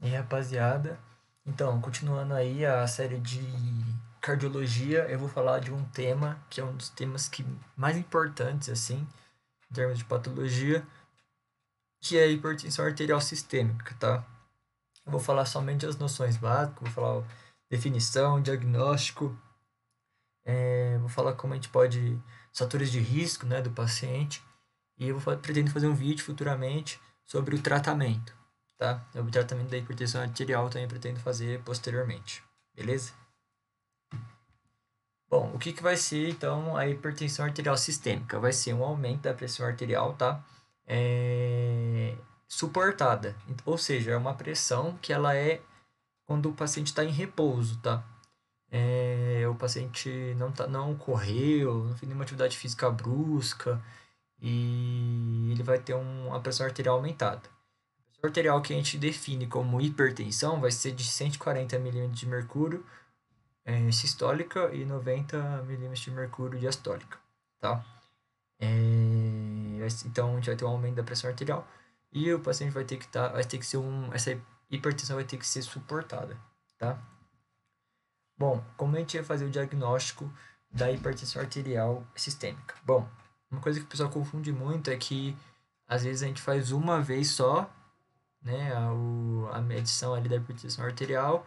E aí, rapaziada, então, continuando aí a série de cardiologia, eu vou falar de um tema que é um dos temas que mais importantes, assim, em termos de patologia, que é a hipertensão arterial sistêmica, tá? Eu vou falar somente as noções básicas, vou falar definição, diagnóstico, vou falar como a gente pode, os fatores de risco, né, do paciente, e pretendo fazer um vídeo futuramente sobre o tratamento, tá? O tratamento da hipertensão arterial também pretendo fazer posteriormente, beleza? Bom, o que vai ser então a hipertensão arterial sistêmica? Vai ser um aumento da pressão arterial, tá? Suportada, ou seja, é uma pressão que ela é quando o paciente está em repouso, tá? O paciente não correu, não fez nenhuma atividade física brusca e ele vai ter uma pressão arterial aumentada. A pressão arterial que a gente define como hipertensão vai ser de 140 milímetros de mercúrio sistólica e 90 milímetros de mercúrio diastólica, tá? Então a gente vai ter um aumento da pressão arterial e o paciente vai ter que ser essa hipertensão vai ter que ser suportada, tá? Bom, como a gente vai fazer o diagnóstico da hipertensão arterial sistêmica? Bom, uma coisa que o pessoal confunde muito é que às vezes a gente faz uma vez só, né, a medição ali da hipertensão arterial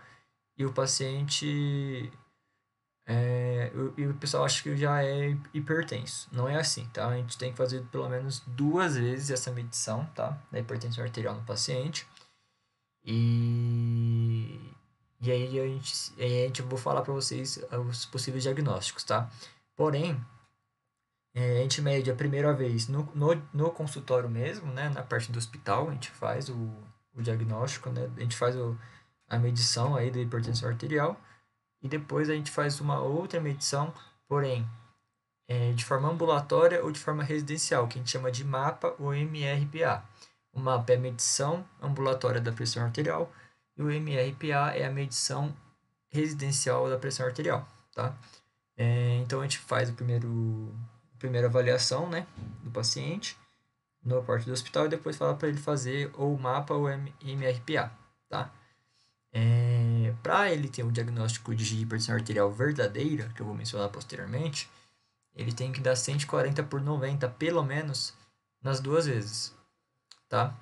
e o paciente e o pessoal acha que já é hipertenso. Não é assim, tá? A gente tem que fazer pelo menos duas vezes essa medição, tá? Da hipertensão arterial no paciente. E, e aí eu vou falar para vocês os possíveis diagnósticos, tá? Porém, a gente mede a primeira vez no consultório mesmo, né? Na parte do hospital, a gente faz o diagnóstico, né? A gente faz a medição aí da hipertensão arterial. E depois a gente faz uma outra medição, porém, de forma ambulatória ou de forma residencial, que a gente chama de MAPA ou MRPA. O MAPA é a medição ambulatória da pressão arterial e o MRPA é a medição residencial da pressão arterial, tá? Então a gente faz a primeira avaliação, né, do paciente na parte do hospital e depois fala para ele fazer ou o MAPA ou MRPA, tá? Para ele ter um diagnóstico de hipertensão arterial verdadeira, que eu vou mencionar posteriormente, ele tem que dar 140 por 90, pelo menos, nas duas vezes, tá?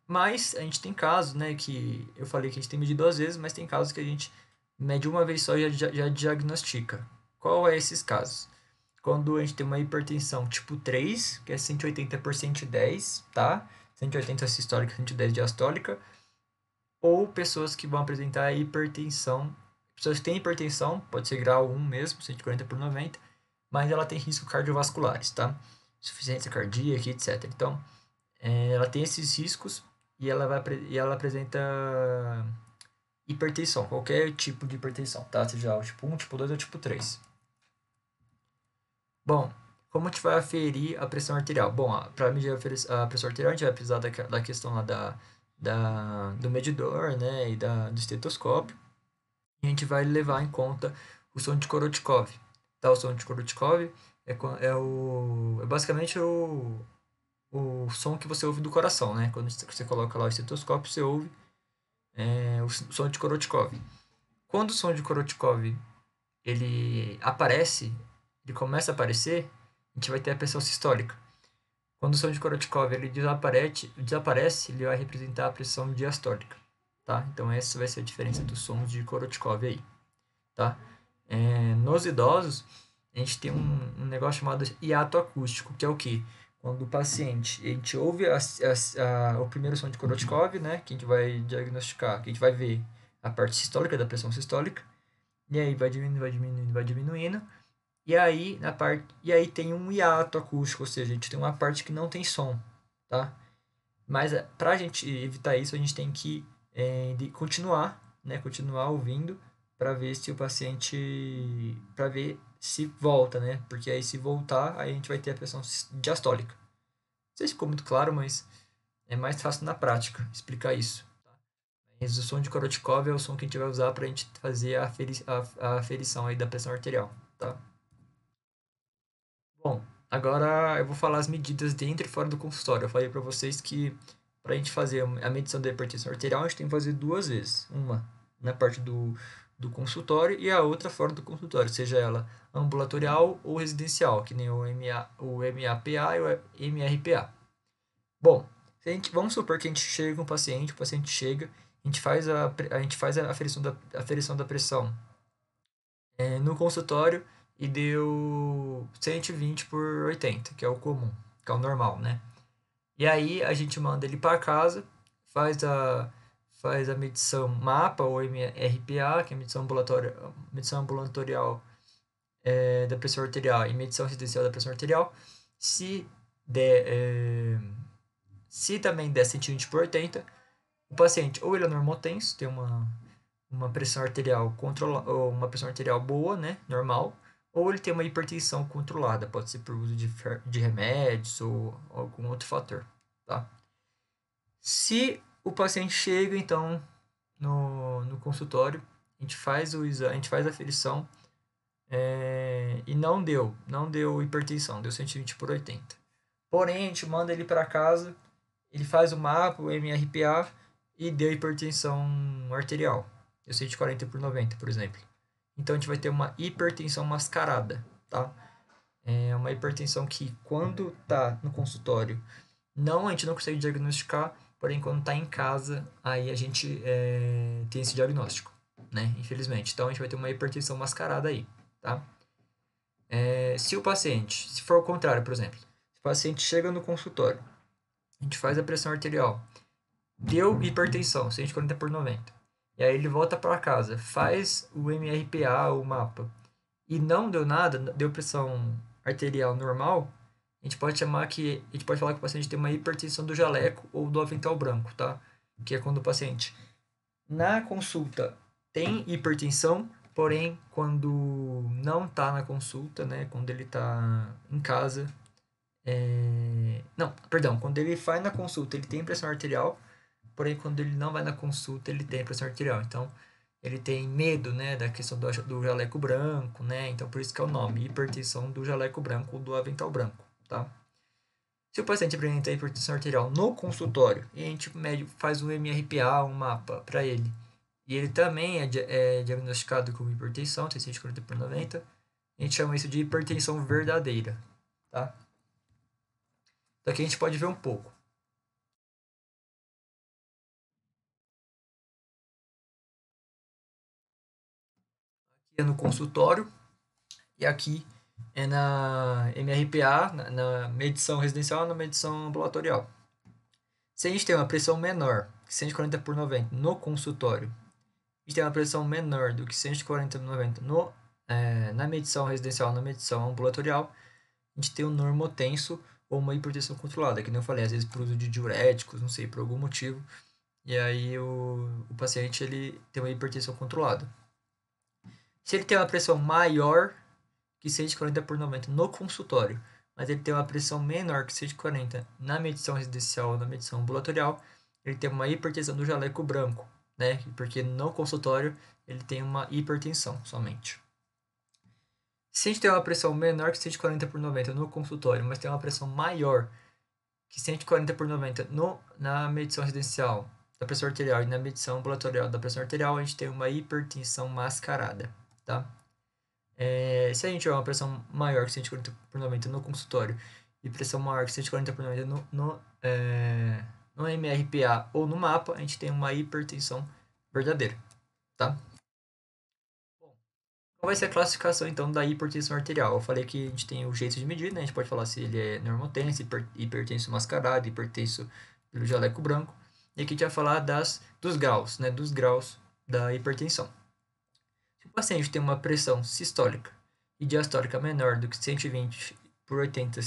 Mas a gente tem casos, né, que eu falei que a gente tem medido duas vezes, mas tem casos que a gente mede uma vez só e já diagnostica. Qual é esses casos? Quando a gente tem uma hipertensão tipo 3, que é 180 por 110, tá? 180 sistólica, 110 diastólica, ou pessoas que vão apresentar hipertensão. Pessoas que têm hipertensão, pode ser grau 1 mesmo, 140 por 90, mas ela tem riscos cardiovasculares, tá? Insuficiência cardíaca, etc. Então, ela tem esses riscos e ela apresenta hipertensão, qualquer tipo de hipertensão, tá? Seja o tipo 1, tipo 2 ou tipo 3. Bom, como a gente vai aferir a pressão arterial? Bom, para medir a pressão arterial, a gente vai precisar da questão lá do medidor, né, e do estetoscópio. E a gente vai levar em conta o som de Korotkov. Tá? O som de Korotkov é basicamente o som que você ouve do coração, né? Quando você coloca lá o estetoscópio, você ouve o som de Korotkov. Quando o som de Korotkov ele aparece, ele começa a aparecer, a gente vai ter a pressão sistólica. Quando o som de Korotkov ele desaparece, ele vai representar a pressão diastólica, tá? Então essa vai ser a diferença dos sons de Korotkov aí, tá? Nos idosos, a gente tem um negócio chamado hiato acústico, que é o quê? Quando o paciente, a gente ouve o primeiro som de Korotkov, né? Que a gente vai diagnosticar, que a gente vai ver a parte sistólica da pressão sistólica, e aí vai diminuindo, vai diminuindo, vai diminuindo. E aí tem um hiato acústico, ou seja, a gente tem uma parte que não tem som, tá? Mas para a gente evitar isso, a gente tem que continuar, né? Continuar ouvindo para ver se o paciente, para ver se volta, né? Porque aí se voltar, aí a gente vai ter a pressão diastólica. Não sei se ficou muito claro, mas é mais fácil na prática explicar isso. Tá? Mas o som de Korotkov é o som que a gente vai usar para a gente fazer a aferição aí da pressão arterial, tá? Bom, agora eu vou falar as medidas dentro e fora do consultório. Eu falei para vocês que para a gente fazer a medição da hipertensão arterial, a gente tem que fazer duas vezes. Uma na parte do consultório e a outra fora do consultório, seja ela ambulatorial ou residencial, que nem o MAPA e o MRPA. Bom, vamos supor que a gente chega com o paciente chega, a gente faz a aferição da pressão no consultório e deu 120 por 80, que é o comum, que é o normal, né? E aí a gente manda ele para casa, faz a medição MAPA ou MRPA, que é a medição ambulatorial da pressão arterial e medição residencial da pressão arterial. Se der, se também der 120 por 80, o paciente ou ele é normotenso, tem uma pressão arterial ou uma pressão arterial boa, né, normal, ou ele tem uma hipertensão controlada, pode ser por uso de remédios ou algum outro fator, tá? Se o paciente chega, então, no consultório, a gente faz o exame, a gente faz a aferição e não deu hipertensão, deu 120 por 80. Porém, a gente manda ele para casa, ele faz o MAPA, o MRPA e deu hipertensão arterial, deu 140 por 90, por exemplo. Então, a gente vai ter uma hipertensão mascarada, tá? É uma hipertensão que, quando tá no consultório, a gente não consegue diagnosticar, porém, quando tá em casa, aí a gente tem esse diagnóstico, né? Infelizmente. Então, a gente vai ter uma hipertensão mascarada aí, tá? Se for o contrário, por exemplo, se o paciente chega no consultório, a gente faz a pressão arterial, deu hipertensão, 140 por 90, e aí ele volta para casa, faz o MRPA, o MAPA, e não deu nada, deu pressão arterial normal, a gente pode falar que o paciente tem uma hipertensão do jaleco ou do avental branco, tá? Que é quando o paciente na consulta tem hipertensão, porém quando não está na consulta, né, quando ele está em casa, não, perdão, quando ele vai na consulta ele tem pressão arterial, porém quando ele não vai na consulta ele tem pressão arterial, então ele tem medo, né, da questão do jaleco branco, né, então por isso que é o nome, hipertensão do jaleco branco ou do avental branco, tá? Se o paciente apresenta hipertensão arterial no consultório e a gente faz um MRPA, um mapa para ele, e ele também é diagnosticado com hipertensão, tem 140 por 90, a gente chama isso de hipertensão verdadeira, tá? Então aqui a gente pode ver um pouco. Aqui é no consultório e aqui é na MRPA, na medição residencial e na medição ambulatorial. Se a gente tem uma pressão menor que 140 por 90 no consultório, a gente tem uma pressão menor do que 140 por 90 na medição residencial, na medição ambulatorial, a gente tem um normotenso ou uma hipertensão controlada, que nem eu falei, às vezes por uso de diuréticos, não sei, por algum motivo, e aí o paciente ele tem uma hipertensão controlada. Se ele tem uma pressão maior que 140 por 90 no consultório, mas ele tem uma pressão menor que 140 na medição residencial ou na medição ambulatorial, ele tem uma hipertensão do jaleco branco, né? Porque no consultório ele tem uma hipertensão somente. Se a gente tem uma pressão menor que 140 por 90 no consultório, mas tem uma pressão maior que 140 por 90 na medição residencial da pressão arterial e na medição ambulatorial da pressão arterial, a gente tem uma hipertensão mascarada, tá? Se a gente tiver uma pressão maior que 140 por 90 no consultório e pressão maior que 140 por 90 no MRPA ou no MAPA, a gente tem uma hipertensão verdadeira, tá? Bom, qual vai ser a classificação, então, da hipertensão arterial? Eu falei que a gente tem o jeito de medir, né? A gente pode falar se ele é normotenso, hipertenso mascarado, hipertenso pelo jaleco branco. E aqui a gente vai falar dos graus, né? Dos graus da hipertensão. Se o paciente tem uma pressão sistólica e diastólica menor do que 120 por 80,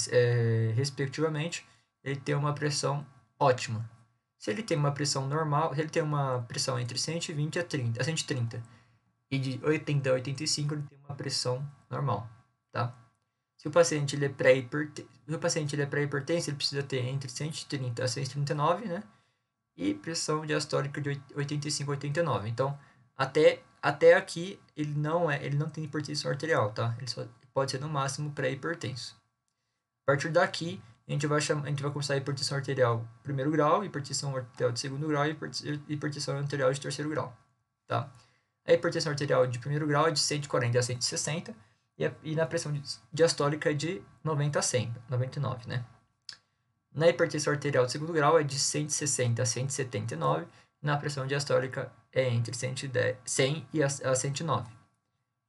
respectivamente, ele tem uma pressão ótima. Se ele tem uma pressão normal, se ele tem uma pressão entre 120 a 130 e de 80 a 85, ele tem uma pressão normal, tá? Se o paciente ele é pré-hipertenso, ele precisa ter entre 130 a 139, né? E pressão diastólica de 85 a 89. Então, até aqui ele não tem hipertensão arterial, tá? Ele só pode ser no máximo pré-hipertenso. A partir daqui, a gente vai começar a hipertensão arterial primeiro grau, hipertensão arterial de segundo grau e hipertensão arterial de terceiro grau, tá? A hipertensão arterial de primeiro grau é de 140 a 160 e na pressão diastólica é de 90 a 100, 99, né? Na hipertensão arterial de segundo grau é de 160 a 179, na pressão diastólica é entre 100 e a 109.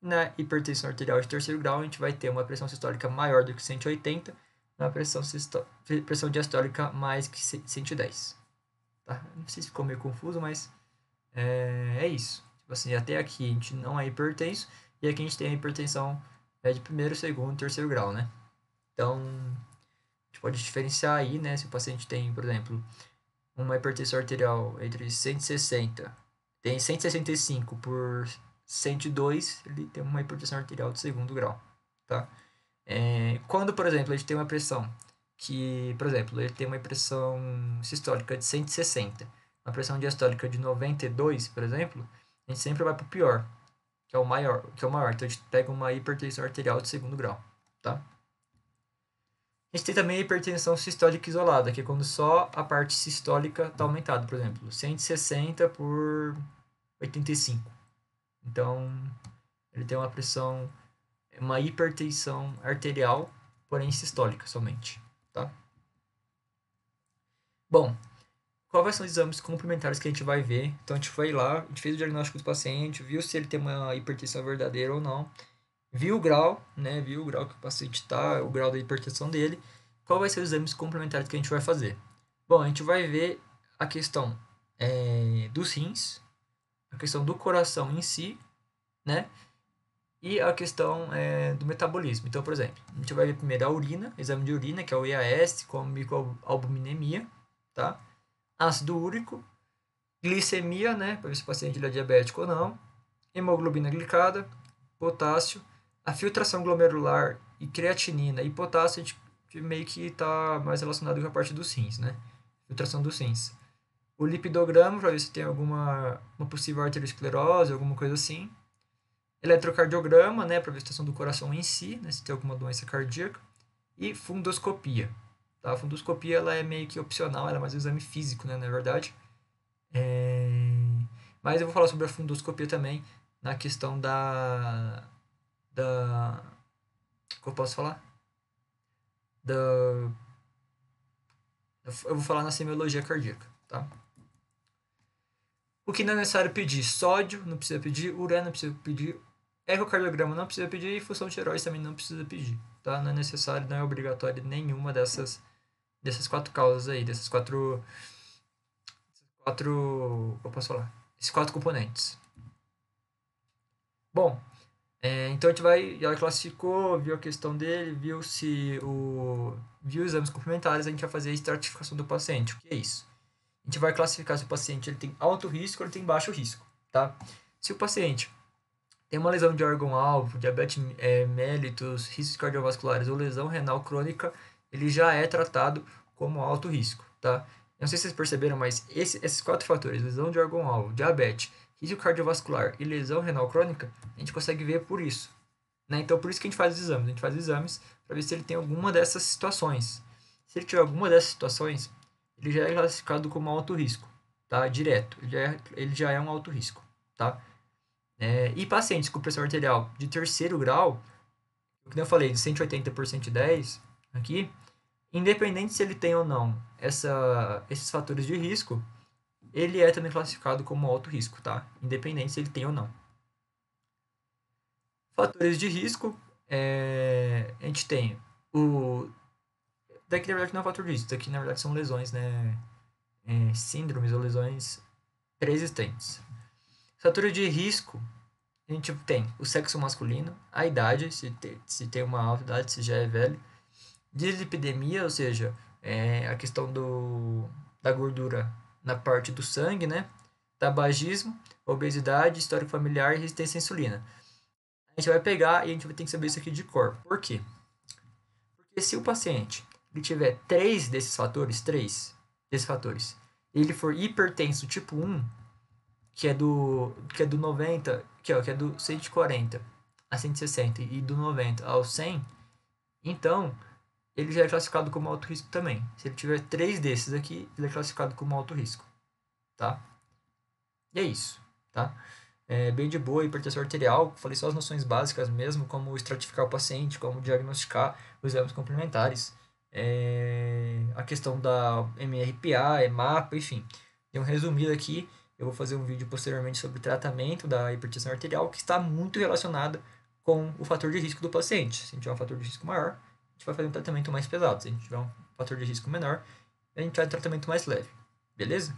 Na hipertensão arterial de terceiro grau, a gente vai ter uma pressão sistólica maior do que 180, na pressão diastólica mais que 110. Tá? Não sei se ficou meio confuso, mas é isso. Tipo assim, até aqui a gente não é hipertenso, e aqui a gente tem a hipertensão de primeiro, segundo, terceiro grau, né? Então, a gente pode diferenciar aí, né? Se o paciente tem, por exemplo, uma hipertensão arterial entre 160, tem 165 por 102, ele tem uma hipertensão arterial de segundo grau, tá? Quando, por exemplo, a gente tem uma pressão que, por exemplo, ele tem uma pressão sistólica de 160, uma pressão diastólica de 92, por exemplo, a gente sempre vai para o pior, que é o maior. Então a gente pega uma hipertensão arterial de segundo grau, tá? A gente tem também a hipertensão sistólica isolada, que é quando só a parte sistólica está aumentada, por exemplo, 160 por 85. Então, ele tem uma hipertensão arterial, porém sistólica somente, tá? Bom, quais são os exames complementares que a gente vai ver? Então, a gente foi lá, a gente fez o diagnóstico do paciente, viu se ele tem uma hipertensão verdadeira ou não, viu o grau, né? Viu o grau que o paciente está, o grau da hipertensão dele. Qual vai ser os exames complementares que a gente vai fazer? Bom, a gente vai ver a questão dos rins, a questão do coração em si, né? E a questão do metabolismo. Então, por exemplo, a gente vai ver primeiro a urina, exame de urina, que é o EAS, com microalbuminemia, tá? Ácido úrico, glicemia, né? Para ver se o paciente é diabético ou não, hemoglobina glicada, potássio, a filtração glomerular e creatinina e potássio, a gente meio que está mais relacionado com a parte dos rins, né? Filtração dos rins. O lipidograma, para ver se tem uma possível arteriosclerose, alguma coisa assim. Eletrocardiograma, né, para ver a situação do coração em si, né, se tem alguma doença cardíaca. E fundoscopia. Tá? A fundoscopia ela é meio que opcional, ela é mais um exame físico, né, na verdade. Mas eu vou falar sobre a fundoscopia também na questão da como eu posso falar? Eu vou falar na semiologia cardíaca, tá? O que não é necessário pedir? Sódio, não precisa pedir. Urina, não precisa pedir. Ecocardiograma, não precisa pedir. E função de tireoide também não precisa pedir, tá? Não é necessário, não é obrigatório nenhuma dessas quatro causas aí, como eu posso falar? Esses quatro componentes. Bom, então a gente já classificou, viu a questão dele, viu os exames complementares, a gente vai fazer a estratificação do paciente. O que é isso? A gente vai classificar se o paciente ele tem alto risco ou ele tem baixo risco, tá? Se o paciente tem uma lesão de órgão-alvo, diabetes mellitus, riscos cardiovasculares ou lesão renal crônica, ele já é tratado como alto risco, tá? Não sei se vocês perceberam, mas esses quatro fatores, lesão de órgão-alvo, diabetes, risco cardiovascular e lesão renal crônica, a gente consegue ver por isso, né? Então, por isso que a gente faz os exames. A gente faz exames para ver se ele tem alguma dessas situações. Se ele tiver alguma dessas situações, ele já é classificado como alto risco, tá? Direto. Ele já é um alto risco, tá? E pacientes com pressão arterial de terceiro grau, como eu falei, de 180 por 110 aqui, independente se ele tem ou não esses fatores de risco, ele é também classificado como alto risco, tá? Independente se ele tem ou não. Fatores de risco, a gente tem daqui na verdade não é fator de risco, daqui na verdade são lesões, né? Síndromes ou lesões pré-existentes. Fatores de risco, a gente tem o sexo masculino, a idade, se tem uma alta idade, se já é velho, dislipidemia, ou seja, a questão da gordura na parte do sangue, né? Tabagismo, obesidade, histórico familiar e resistência à insulina. A gente vai pegar e a gente vai ter que saber isso aqui de cor. Por quê? Porque se o paciente ele tiver três desses fatores, e ele for hipertenso tipo 1, que é do 90, que é do 140 a 160 e do 90 ao 100, então ele já é classificado como alto risco também. Se ele tiver 3 desses aqui, ele é classificado como alto risco, tá? E é isso, tá? É bem de boa, hipertensão arterial, falei só as noções básicas mesmo, como estratificar o paciente, como diagnosticar os exames complementares, a questão da MRPA, EMAPA, enfim. Tem um resumido aqui, eu vou fazer um vídeo posteriormente sobre o tratamento da hipertensão arterial, que está muito relacionada com o fator de risco do paciente. Se a gente tiver um fator de risco maior, a gente vai fazer um tratamento mais pesado. Se a gente tiver um fator de risco menor, a gente vai um tratamento mais leve. Beleza?